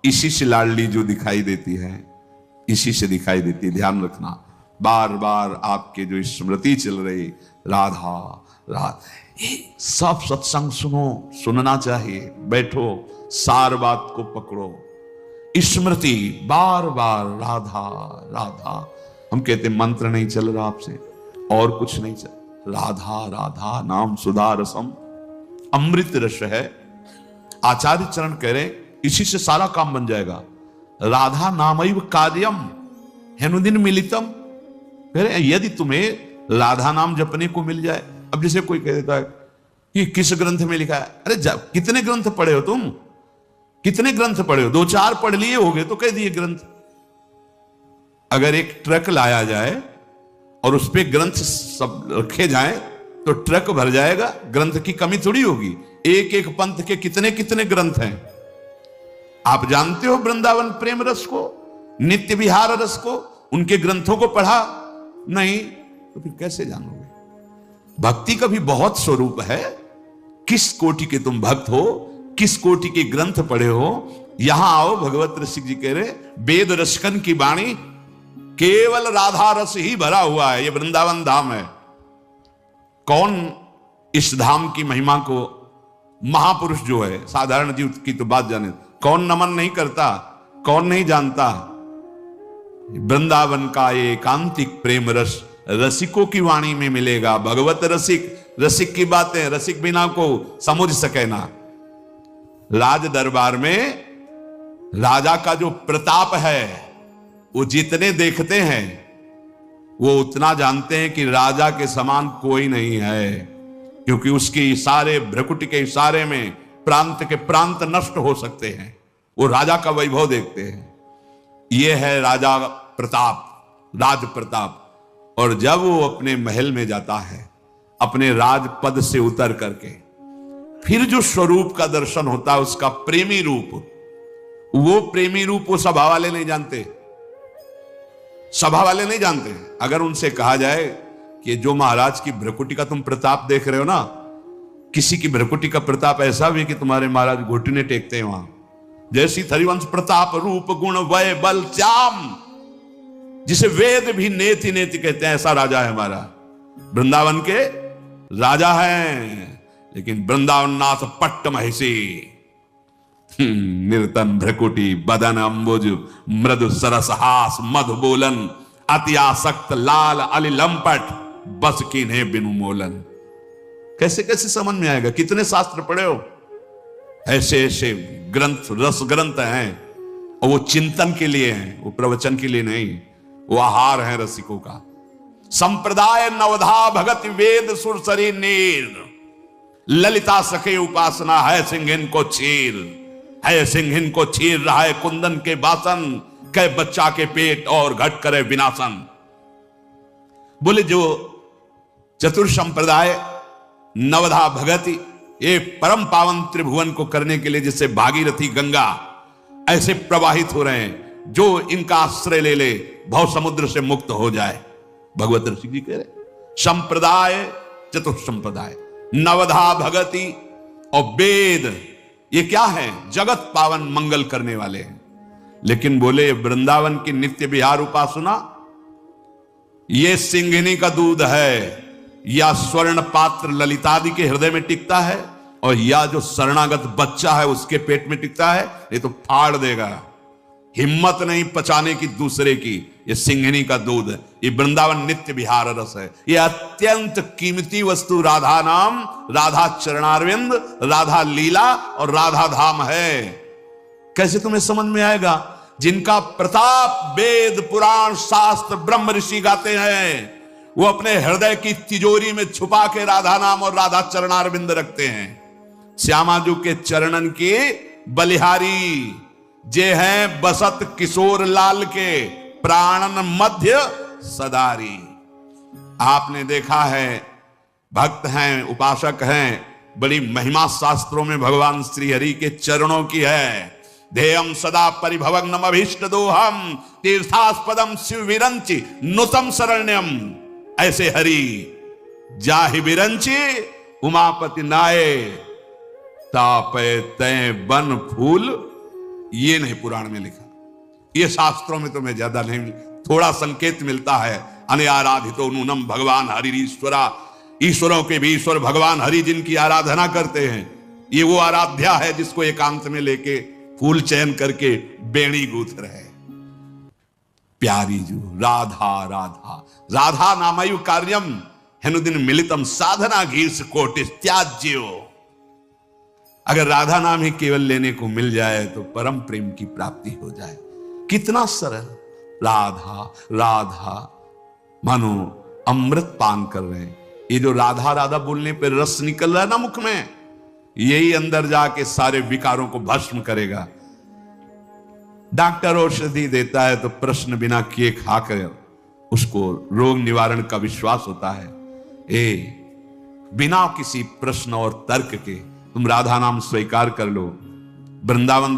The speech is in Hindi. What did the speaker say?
इसी से लाडली जो दिखाई देती है, इसी से दिखाई देती है। ध्यान रखना, बार बार आपके जो स्मृति चल रही, राधा राधा, सब सत्संग सुनो, सुनना चाहिए, बैठो, सार बात को पकड़ो, स्मृति बार बार राधा राधा। हम कहते मंत्र नहीं चल रहा आपसे, और कुछ नहीं चल, राधा राधा नाम सुधा रसम, अमृत रस है। आचार्य चरण कह रहे इसी से सारा काम बन जाएगा। राधा नामैव कार्यम हेनुदिन मिलितम। कह रहे यदि तुम्हें राधा नाम जपने को मिल जाए। अब जैसे कोई कह देता है कि किस ग्रंथ में लिखा है, अरे कितने ग्रंथ पढ़े हो तुम, कितने ग्रंथ पढ़े हो? 2-4 पढ़ लिए होगे तो कह दिए ग्रंथ। अगर एक ट्रक लाया जाए और उस पे ग्रंथ सब रखे जाएं तो ट्रक भर जाएगा, ग्रंथ की कमी थोड़ी होगी। एक एक पंथ के कितने कितने ग्रंथ हैं। आप जानते हो वृंदावन प्रेम रस को, नित्य विहार रस को, उनके ग्रंथों को पढ़ा नहीं तो फिर कैसे जानोगे? भक्ति का भी बहुत स्वरूप है। किस कोटि के तुम भक्त हो, किस कोटि के ग्रंथ पढ़े हो। यहां आओ, भगवत रसिक जी कह रहे वेद रसकन की वाणी, केवल राधा रस ही भरा हुआ है। ये वृंदावन धाम है। कौन इस धाम की महिमा को, महापुरुष जो है, साधारण जीव की तो बात जाने, कौन नमन नहीं करता, कौन नहीं जानता? वृंदावन का ये एकांतिक प्रेम रस रसिकों की वाणी में मिलेगा। भगवत रसिक, रसिक की बातें रसिक बिना को समझ सके ना। राज दरबार में राजा का जो प्रताप है, वो जितने देखते हैं वो उतना जानते हैं कि राजा के समान कोई नहीं है, क्योंकि उसके इशारे, भ्रकुटी के इशारे में प्रांत के प्रांत नष्ट हो सकते हैं। वो राजा का वैभव देखते हैं। ये है राजा प्रताप, राज प्रताप। और जब वो अपने महल में जाता है, अपने राजपद से उतर करके, फिर जो स्वरूप का दर्शन होता है, उसका प्रेमी रूप, वो प्रेमी रूप वो सभा वाले नहीं जानते, सभा वाले नहीं जानते। अगर उनसे कहा जाए कि जो महाराज की भ्रकुटी का तुम प्रताप देख रहे हो ना, किसी की भ्रकुटी का प्रताप ऐसा भी कि तुम्हारे महाराज घुटने टेकते हैं वहां, जैसी हरिवंश प्रताप रूप गुण वय बल श्याम, जिसे वेद भी नेति नेति कहते हैं, ऐसा राजा है हमारा। वृंदावन के राजा हैं, लेकिन वृंदावन नाथ पट्ट महिषी, निर्तन भ्रकुटी बदन अंबुज मृदु सरस हास मधु बोलन, अति आसक्त लाल अली लंपट बस कीन्हे बिनु मोलन। कैसे कैसे समझ में आएगा? कितने शास्त्र पढ़े हो? ऐसे ऐसे ग्रंथ, रस ग्रंथ हैं, और वो चिंतन के लिए हैं, वो प्रवचन के लिए नहीं। वो आहार है रसिकों का। संप्रदाय नवधा भगत वेद सुरसरी नीर, ललिता सखे उपासना है सिंहिन को चीर, है सिंहिन को चीर रहा है कुंदन के बासन, कै बच्चा के पेट और घट करे विनाशन। बोले जो चतुर संप्रदाय नवधा भगति, ये परम पावन त्रिभुवन को करने के लिए जैसे भागीरथी गंगा ऐसे प्रवाहित हो रहे हैं, जो इनका आश्रय ले ले भव समुद्र से मुक्त हो जाए। भगवत ऋषि जी कह रहे संप्रदाय, चतुर संप्रदाय, नवधा भगति और वेद, ये क्या है? जगत पावन मंगल करने वाले हैं। लेकिन बोले वृंदावन की नित्य विहार उपासना, ये सिंहिनी का दूध है, या स्वर्ण पात्र ललितादि के हृदय में टिकता है, और या जो शरणागत बच्चा है उसके पेट में टिकता है, ये तो फाड़ देगा। हिम्मत नहीं पचाने की दूसरे की। ये सिंहिनी का दूध, ये वृंदावन नित्य विहार रस है। ये अत्यंत कीमती वस्तु राधा नाम, राधा चरणारविंद, राधा लीला और राधा धाम है। कैसे तुम्हें समझ में आएगा? जिनका प्रताप वेद पुराण शास्त्र ब्रह्म ऋषि गाते हैं, वो अपने हृदय की तिजोरी में छुपा के राधा नाम और राधा चरणारविंद रखते हैं। श्यामाजू के चरणन की बलिहारी जे हैं बसत किशोर लाल के, प्राणन मध्य सदारी। आपने देखा है, भक्त हैं, उपासक हैं, बड़ी महिमा शास्त्रों में भगवान श्री हरि के चरणों की है। ध्येयम सदा परिभवग्नम अभीष्ट दोहम, तीर्थास्पदम शिव विरंचि नुतम शरण्यम। ऐसे हरि जाहि विरंचि उमापति नाये, तापे तय बन फूल ये नहीं पुराण में लिखा, ये शास्त्रों में तुम्हें ज्यादा नहीं, थोड़ा संकेत मिलता है। अनआराधितो नूनम भगवान हरि ईश्वरा, ईश्वरों के भी ईश्वर भगवान हरि जिनकी आराधना करते हैं, ये वो आराध्या है जिसको एकांत में लेके फूल चयन करके बेणी गूंथ रहे। प्यारी जो राधा राधा राधा नामयु कार्यम हेनुदिन मिलितम साधना घीर्ष कोटिस त्याज्यो। अगर राधा नाम ही केवल लेने को मिल जाए तो परम प्रेम की प्राप्ति हो जाए। कितना सरल, राधा राधा मानो अमृत पान कर रहे हैं। ये जो राधा राधा बोलने पे रस निकल रहा है ना मुख में, यही अंदर जाके सारे विकारों को भस्म करेगा। डॉक्टर औषधि देता है तो प्रश्न बिना किए खाकर उसको रोग निवारण का विश्वास होता है। बिना किसी प्रश्न और तर्क के तुम राधा नाम स्वीकार कर लो। वृंदावन